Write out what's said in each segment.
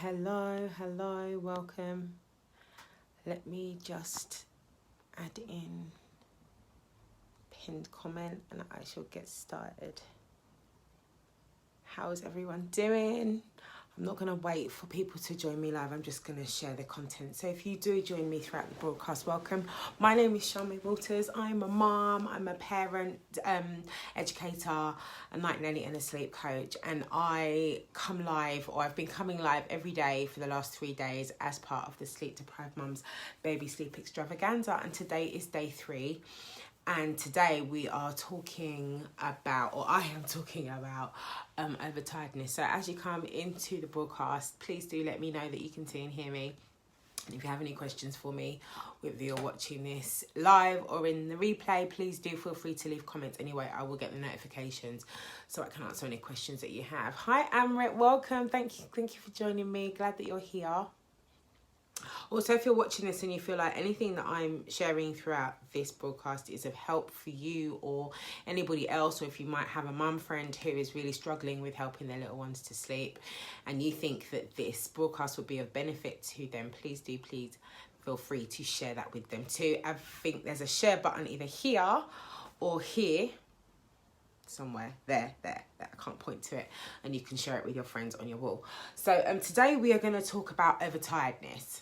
Hello, welcome. Let me just add in pinned comment and I shall get started. How's everyone doing? I'm not going to wait for people to join me live. I'm just going to share the content. So if you do join me throughout the broadcast, welcome. My name is Shami Walters. I'm a mom, I'm a parent, educator, a night nanny and a sleep coach. And I come live, or I've been coming live every day for the last 3 days as part of the Sleep Deprived Mums Baby Sleep Extravaganza. And today is day 3. And today we are talking about, or I am talking about, overtiredness. So as you come into the broadcast, please do let me know that you can see and hear me. And if you have any questions for me, whether you're watching this live or in the replay, please do feel free to leave comments anyway. I will get the notifications so I can answer any questions that you have. Hi Amrit, welcome. Thank you for joining me. Glad that you're here. Also, if you're watching this and you feel like anything that I'm sharing throughout this broadcast is of help for you or anybody else, or if you might have a mum friend who is really struggling with helping their little ones to sleep and you think that this broadcast would be of benefit to them, please feel free to share that with them too. I think there's a share button either here or here. Somewhere there I can't point to it, and you can share it with your friends on your wall. So today we are going to talk about overtiredness.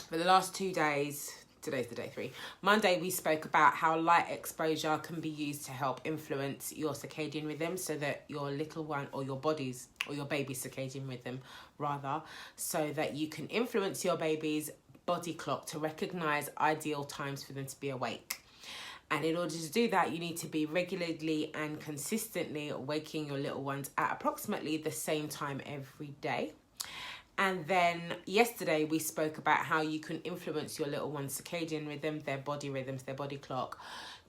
For the last 2 days, today's the day 3, Monday we spoke about how light exposure can be used to help influence your circadian rhythm, so that your little one, or your baby's circadian rhythm rather, so that you can influence your baby's body clock to recognize ideal times for them to be awake. And in order to do that, you need to be regularly and consistently waking your little ones at approximately the same time every day. And then yesterday we spoke about how you can influence your little one's circadian rhythm, their body rhythms, their body clock,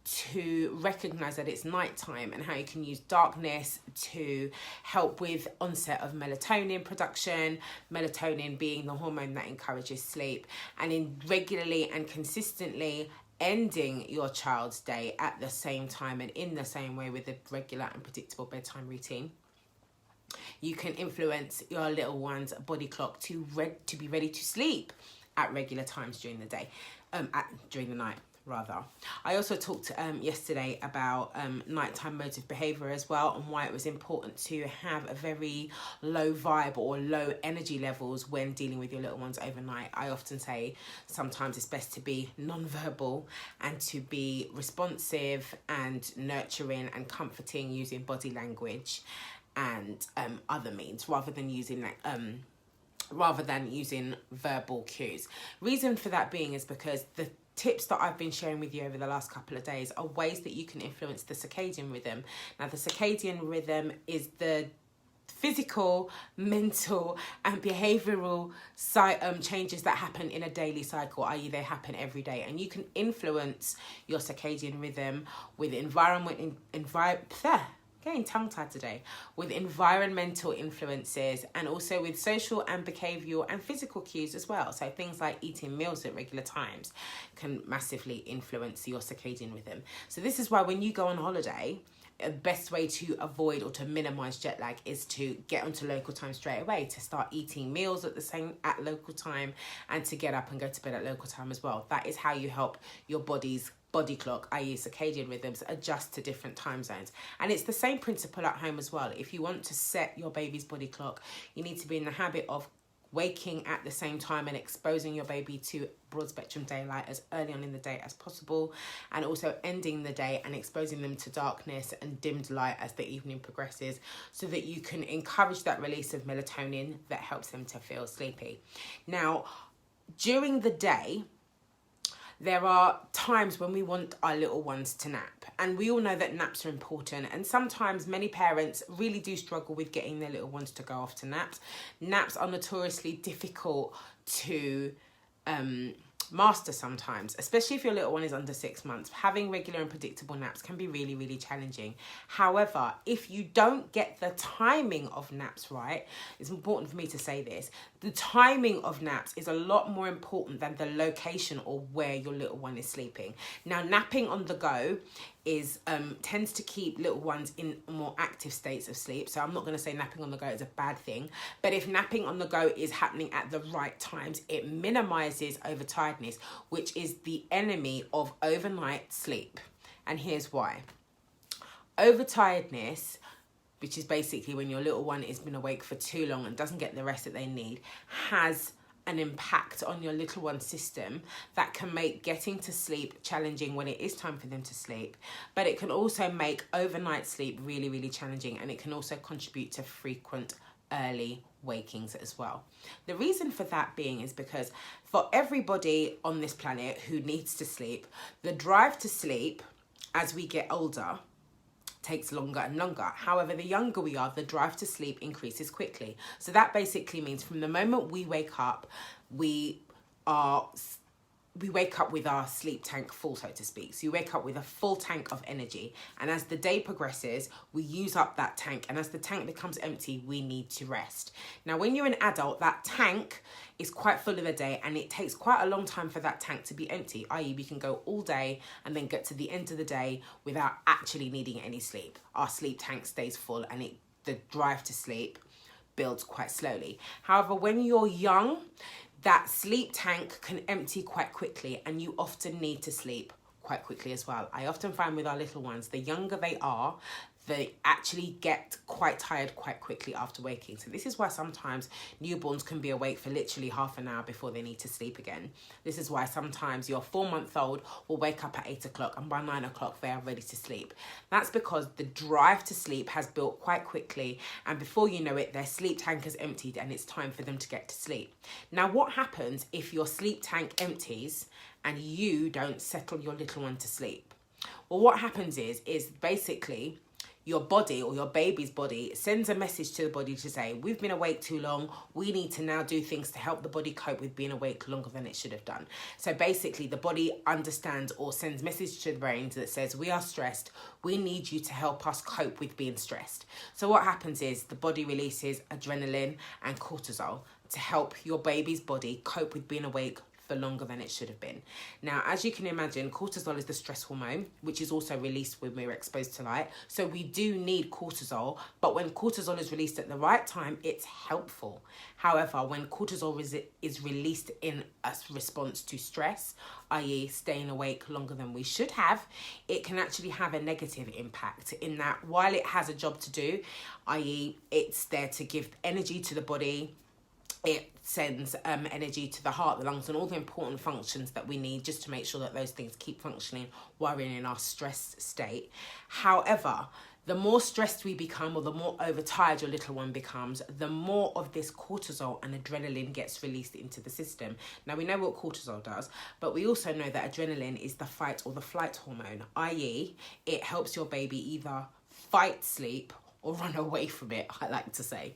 to recognize that it's nighttime, and how you can use darkness to help with onset of melatonin production, melatonin being the hormone that encourages sleep, and in regularly and consistently ending your child's day at the same time and in the same way with a regular and predictable bedtime routine. You can influence your little one's body clock to be ready to sleep at regular times during the day, during the night rather. I also talked yesterday about nighttime modes of behaviour as well, and why it was important to have a very low vibe or low energy levels when dealing with your little ones overnight. I often say sometimes it's best to be non-verbal and to be responsive and nurturing and comforting using body language and other means rather than using verbal cues. Reason for that being is because the tips that I've been sharing with you over the last couple of days are ways that you can influence the circadian rhythm. Now, the circadian rhythm is the physical, mental and behavioural changes that happen in a daily cycle, i.e. they happen every day, and you can influence your circadian rhythm with getting tongue-tied today, with environmental influences, and also with social and behavioural and physical cues as well. So things like eating meals at regular times can massively influence your circadian rhythm. So this is why when you go on holiday, the best way to avoid or to minimise jet lag is to get onto local time straight away, to start eating meals at local time, and to get up and go to bed at local time as well. That is how you help your body's body clock, i.e. circadian rhythms, adjust to different time zones. And it's the same principle at home as well. If you want to set your baby's body clock, you need to be in the habit of waking at the same time and exposing your baby to broad spectrum daylight as early on in the day as possible, and also ending the day and exposing them to darkness and dimmed light as the evening progresses, so that you can encourage that release of melatonin that helps them to feel sleepy. Now, during the day, there are times when we want our little ones to nap, and we all know that naps are important, and sometimes many parents really do struggle with getting their little ones to go off to naps. Naps are notoriously difficult to master sometimes, especially if your little one is under 6 months. Having regular and predictable naps can be really, really challenging. However, if you don't get the timing of naps right, it's important for me to say this, the timing of naps is a lot more important than the location or where your little one is sleeping. Now, napping on the go is tends to keep little ones in more active states of sleep. So I'm not going to say napping on the go is a bad thing, but if napping on the go is happening at the right times, it minimizes overtiredness, which is the enemy of overnight sleep. And here's why. Overtiredness, which is basically when your little one has been awake for too long and doesn't get the rest that they need, has an impact on your little one's system that can make getting to sleep challenging when it is time for them to sleep, but it can also make overnight sleep really, really challenging, and it can also contribute to frequent early wakings as well. The reason for that being is because for everybody on this planet who needs to sleep, the drive to sleep as we get older takes longer and longer. However, the younger we are, the drive to sleep increases quickly. So that basically means from the moment we wake up, we wake up with our sleep tank full, so to speak. So you wake up with a full tank of energy. And as the day progresses, we use up that tank. And as the tank becomes empty, we need to rest. Now, when you're an adult, that tank is quite full of the day, and it takes quite a long time for that tank to be empty, i.e. we can go all day and then get to the end of the day without actually needing any sleep. Our sleep tank stays full, and the drive to sleep builds quite slowly. However, when you're young, that sleep tank can empty quite quickly, and you often need to sleep quite quickly as well. I often find with our little ones, the younger they are, they actually get quite tired quite quickly after waking. So this is why sometimes newborns can be awake for literally half an hour before they need to sleep again. This is why sometimes your 4-month-old will wake up at 8 o'clock and by 9 o'clock they are ready to sleep. That's because the drive to sleep has built quite quickly, and before you know it, their sleep tank has emptied and it's time for them to get to sleep. Now, what happens if your sleep tank empties and you don't settle your little one to sleep? Well, what happens is basically your body, or your baby's body, sends a message to the body to say, we've been awake too long. We need to now do things to help the body cope with being awake longer than it should have done. So basically the body understands or sends message to the brain that says, we are stressed. We need you to help us cope with being stressed. So what happens is the body releases adrenaline and cortisol to help your baby's body cope with being awake for longer than it should have been. Now, as you can imagine, cortisol is the stress hormone, which is also released when we're exposed to light. So we do need cortisol, but when cortisol is released at the right time, it's helpful. However, when cortisol is released in a response to stress, i.e. staying awake longer than we should have, it can actually have a negative impact in that while it has a job to do, i.e. it's there to give energy to the body, it sends energy to the heart, the lungs, and all the important functions that we need just to make sure that those things keep functioning while we're in our stressed state. However, the more stressed we become, or the more overtired your little one becomes, the more of this cortisol and adrenaline gets released into the system. Now, we know what cortisol does, but we also know that adrenaline is the fight or the flight hormone, i.e. it helps your baby either fight sleep or run away from it, I like to say.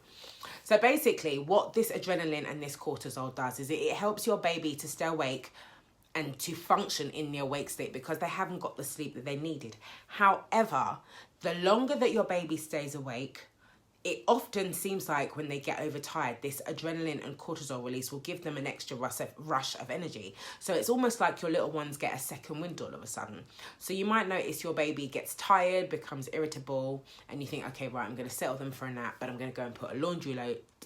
So basically what this adrenaline and this cortisol does is it helps your baby to stay awake and to function in the awake state because they haven't got the sleep that they needed. However, the longer that your baby stays awake, it often seems like when they get overtired, this adrenaline and cortisol release will give them an extra rush of energy. So it's almost like your little ones get a second wind all of a sudden. So you might notice your baby gets tired, becomes irritable, and you think, okay, right, I'm going to settle them for a nap, but I'm going to go and put a laundry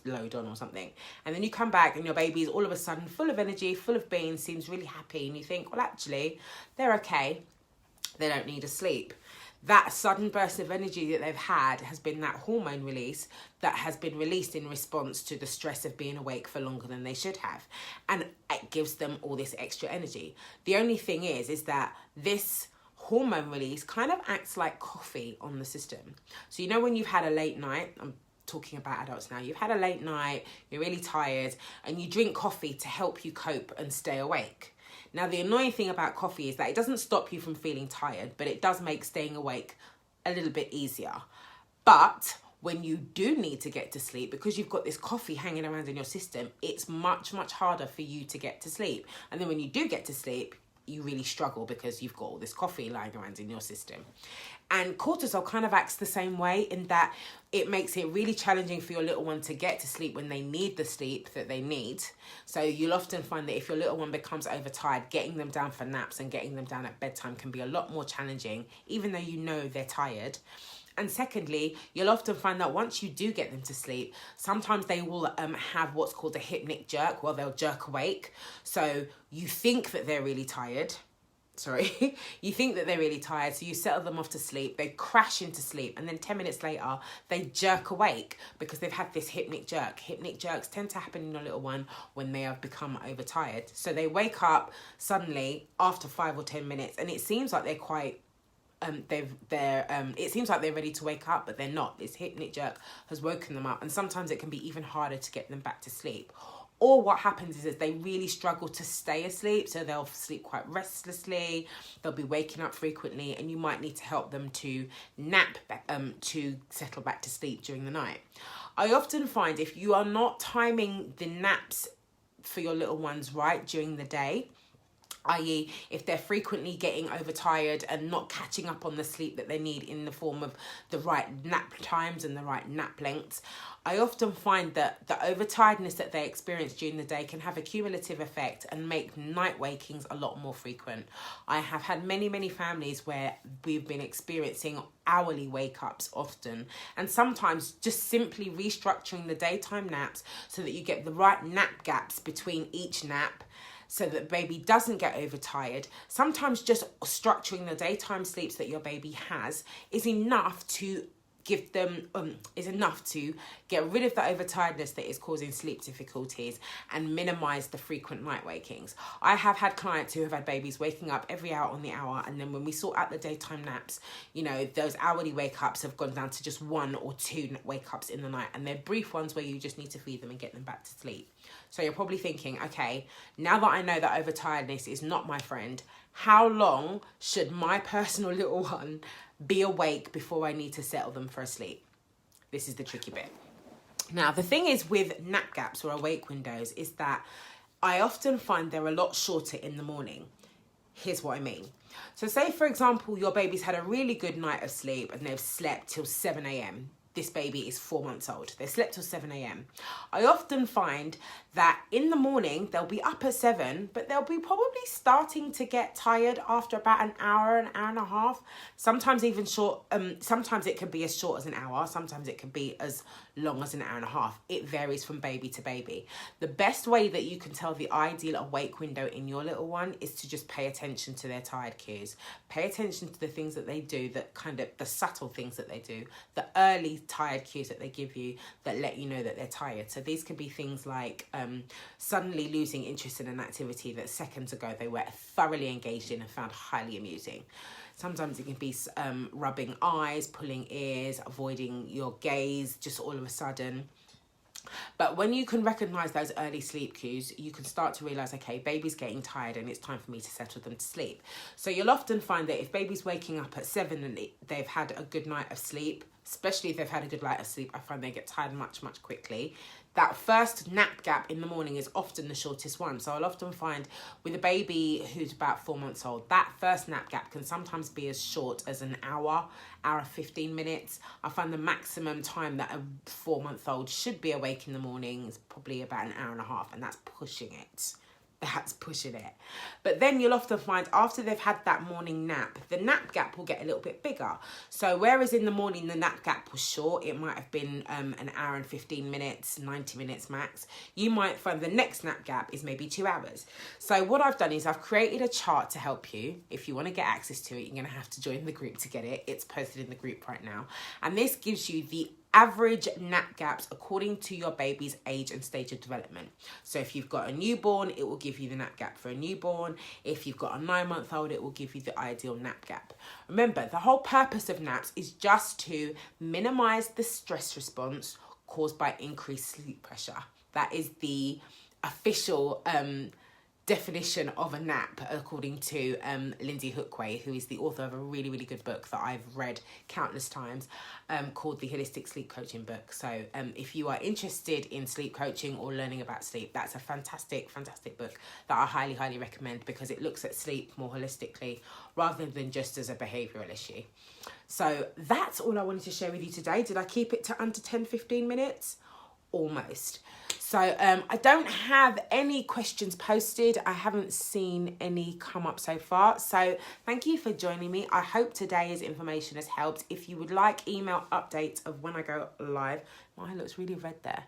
load on or something. And then you come back and your baby is all of a sudden full of energy, full of beans, seems really happy. And you think, well, actually, they're okay. They don't need a sleep. That sudden burst of energy that they've had has been that hormone release that has been released in response to the stress of being awake for longer than they should have. And it gives them all this extra energy. The only thing is that this hormone release kind of acts like coffee on the system. So you know when you've had a late night, I'm talking about adults now, you've had a late night, you're really tired, and you drink coffee to help you cope and stay awake. Now, the annoying thing about coffee is that it doesn't stop you from feeling tired, but it does make staying awake a little bit easier. But when you do need to get to sleep, because you've got this coffee hanging around in your system, it's much, much harder for you to get to sleep. And then when you do get to sleep, you really struggle because you've got all this coffee lying around in your system. And cortisol kind of acts the same way, in that it makes it really challenging for your little one to get to sleep when they need the sleep that they need. So you'll often find that if your little one becomes overtired, getting them down for naps and getting them down at bedtime can be a lot more challenging, even though you know they're tired. And secondly, you'll often find that once you do get them to sleep, sometimes they will have what's called a hypnic jerk, where they'll jerk awake. So you think that they're really tired. You think that they're really tired, so you settle them off to sleep, they crash into sleep, and then 10 minutes later, they jerk awake because they've had this hypnic jerk. Hypnic jerks tend to happen in your little one when they have become overtired. So they wake up suddenly after 5 or 10 minutes, and it seems like they're quite it seems like they're ready to wake up, but they're not. This hypnic jerk has woken them up, and sometimes it can be even harder to get them back to sleep. Or what happens is that they really struggle to stay asleep, so they'll sleep quite restlessly, they'll be waking up frequently, and you might need to help them to nap to settle back to sleep during the night. I often find if you are not timing the naps for your little ones right during the day, i.e. if they're frequently getting overtired and not catching up on the sleep that they need in the form of the right nap times and the right nap lengths, I often find that the overtiredness that they experience during the day can have a cumulative effect and make night wakings a lot more frequent. I have had many families where we've been experiencing hourly wake-ups often, and sometimes just simply restructuring the daytime naps so that you get the right nap gaps between each nap, so that baby doesn't get overtired. Sometimes just structuring the daytime sleeps that your baby has is enough to give them get rid of the overtiredness that is causing sleep difficulties and minimize the frequent night wakings. I have had clients who have had babies waking up every hour on the hour, and then when we sort out the daytime naps, you know, those hourly wake ups have gone down to just 1 or 2 wake ups in the night, and they're brief ones where you just need to feed them and get them back to sleep. So you're probably thinking, okay, now that I know that overtiredness is not my friend, how long should my personal little one be awake before I need to settle them for a sleep? This is the tricky bit. Now, the thing is with nap gaps or awake windows is that I often find they're a lot shorter in the morning. Here's what I mean. So say, for example, your baby's had a really good night of sleep and they've slept till 7 a.m. This baby is 4 months old. They slept till 7 a.m. I often find that in the morning, they'll be up at 7, but they'll be probably starting to get tired after about an hour and a half. Sometimes even short, sometimes it can be as short as an hour. Sometimes it can be as long as an hour and a half. It varies from baby to baby. The best way that you can tell the ideal awake window in your little one is to just pay attention to their tired cues. Pay attention to the things that they do, that kind of the subtle things that they do, the early tired cues that they give you that let you know that they're tired. So these could be things like suddenly losing interest in an activity that seconds ago they were thoroughly engaged in and found highly amusing. Sometimes it can be rubbing eyes, pulling ears, avoiding your gaze just all of a sudden. But when you can recognise those early sleep cues, you can start to realise, okay, baby's getting tired and it's time for me to settle them to sleep. So you'll often find that if baby's waking up at 7 and they've had a good night of sleep, especially if they've had a good night of sleep, I find they get tired much quickly. That first nap gap in the morning is often the shortest one. So I'll often find with a baby who's about 4 months old, that first nap gap can sometimes be as short as an hour 15 minutes. I find the maximum time that a 4-month-old should be awake in the morning is probably about an hour and a half, and that's pushing it. That's pushing it. But then you'll often find after they've had that morning nap, the nap gap will get a little bit bigger. So whereas in the morning the nap gap was short, it might have been an hour and 15 minutes, 90 minutes max, you might find the next nap gap is maybe 2 hours. So what I've done is I've created a chart to help you. If you want to get access to it, you're going to have to join the group to get it. It's posted in the group right now. And this gives you the average nap gaps according to your baby's age and stage of development. So if you've got a newborn, it will give you the nap gap for a newborn. If you've got a 9-month-old, it will give you the ideal nap gap. Remember, the whole purpose of naps is just to minimize the stress response caused by increased sleep pressure. That is the official definition of a nap according to Lindsay Hookway, who is the author of a really, really good book that I've read countless times, called the Holistic Sleep Coaching Book. So if you are interested in sleep coaching or learning about sleep, that's a fantastic book that I highly, highly recommend, because it looks at sleep more holistically rather than just as a behavioural issue. So that's all I wanted to share with you today. Did I keep it to under 10-15 minutes? Almost. So I don't have any questions posted. I haven't seen any come up so far. So thank you for joining me. I hope today's information has helped. If you would like email updates of when I go live, mine looks really red there.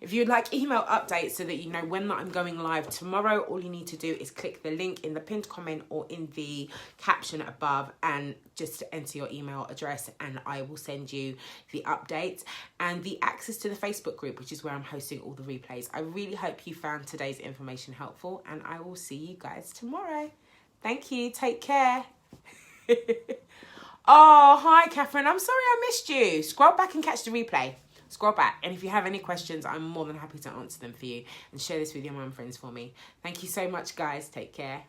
If you'd like email updates so that you know when I'm going live tomorrow, all you need to do is click the link in the pinned comment or in the caption above and just enter your email address, and I will send you the updates and the access to the Facebook group, which is where I'm hosting all the replays. I really hope you found today's information helpful, and I will see you guys tomorrow. Thank you. Take care. Oh, hi, Catherine. I'm sorry I missed you. Scroll back and catch the replay. Scroll back, and if you have any questions, I'm more than happy to answer them for you, and share this with your mum friends for me. Thank you so much, guys. Take care.